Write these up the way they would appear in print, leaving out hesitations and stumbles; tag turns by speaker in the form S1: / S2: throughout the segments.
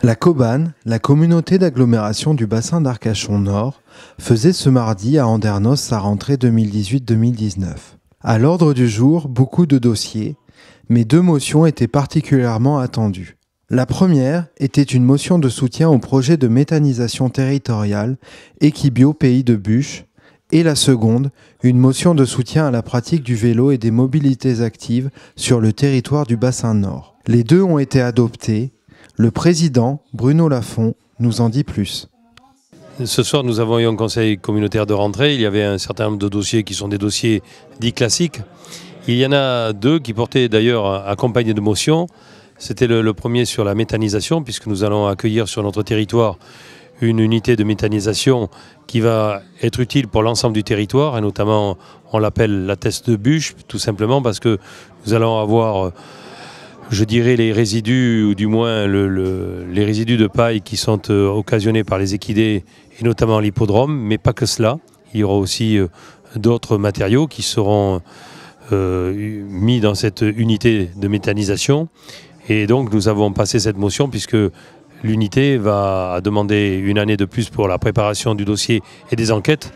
S1: La COBAN, la communauté d'agglomération du bassin d'Arcachon Nord, faisait ce mardi à Andernos sa rentrée 2018-2019. À l'ordre du jour, beaucoup de dossiers, mais deux motions étaient particulièrement attendues. La première était une motion de soutien au projet de méthanisation territoriale Equibio Pays de Buch, et la seconde, une motion de soutien à la pratique du vélo et des mobilités actives sur le territoire du bassin Nord. Les deux ont été adoptés. Le président, Bruno Lafont, nous en dit plus.
S2: Ce soir, nous avons eu un conseil communautaire de rentrée. Il y avait un certain nombre de dossiers qui sont des dossiers dits classiques. Il y en a deux qui portaient d'ailleurs accompagnés de motions. C'était le premier sur la méthanisation, puisque nous allons accueillir sur notre territoire une unité de méthanisation qui va être utile pour l'ensemble du territoire, et notamment, on l'appelle la teste de Buch, tout simplement parce que nous allons avoir, je dirais, les résidus, ou du moins les résidus de paille qui sont occasionnés par les équidés, et notamment l'hippodrome, mais pas que cela. Il y aura aussi d'autres matériaux qui seront mis dans cette unité de méthanisation. Et donc nous avons passé cette motion puisque l'unité va demander une année de plus pour la préparation du dossier et des enquêtes.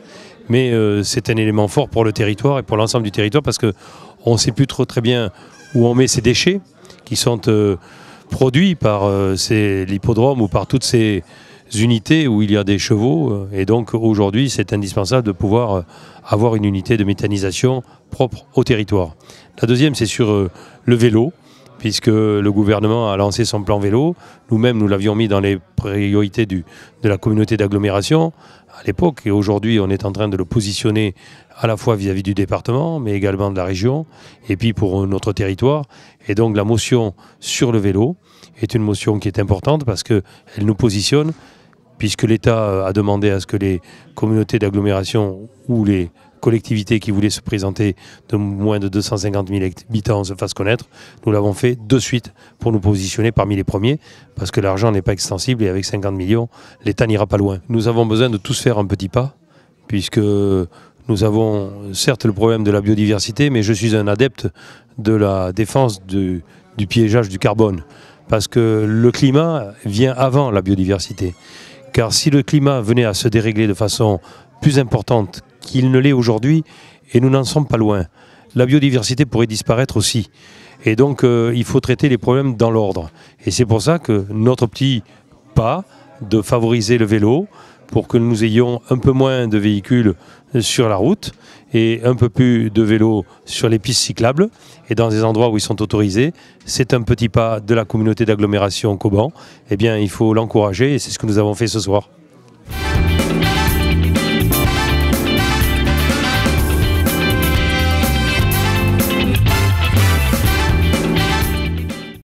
S2: Mais c'est un élément fort pour le territoire et pour l'ensemble du territoire parce qu'on ne sait plus trop très bien où on met ces déchets qui sont produits par l'hippodrome ou par toutes ces unités où il y a des chevaux. Et donc aujourd'hui, c'est indispensable de pouvoir avoir une unité de méthanisation propre au territoire. La deuxième, c'est sur le vélo, puisque le gouvernement a lancé son plan vélo. Nous-mêmes, nous l'avions mis dans les priorités de la communauté d'agglomération à l'époque. Et aujourd'hui, on est en train de le positionner à la fois vis-à-vis du département, mais également de la région, et puis pour notre territoire. Et donc la motion sur le vélo est une motion qui est importante parce qu'elle nous positionne, puisque l'État a demandé à ce que les communautés d'agglomération ou les collectivités qui voulaient se présenter de moins de 250 000 habitants se fassent connaître. Nous l'avons fait de suite pour nous positionner parmi les premiers, parce que l'argent n'est pas extensible et avec 50 millions, l'État n'ira pas loin. Nous avons besoin de tous faire un petit pas, puisque nous avons certes le problème de la biodiversité, mais je suis un adepte de la défense du piégeage du carbone, parce que le climat vient avant la biodiversité. Car si le climat venait à se dérégler de façon plus importante qu'il ne l'est aujourd'hui, et nous n'en sommes pas loin, la biodiversité pourrait disparaître aussi. Et donc il faut traiter les problèmes dans l'ordre. Et c'est pour ça que notre petit pas de favoriser le vélo, pour que nous ayons un peu moins de véhicules sur la route et un peu plus de vélos sur les pistes cyclables et dans des endroits où ils sont autorisés, c'est un petit pas de la communauté d'agglomération Coban. Eh bien, il faut l'encourager et c'est ce que nous avons fait ce soir.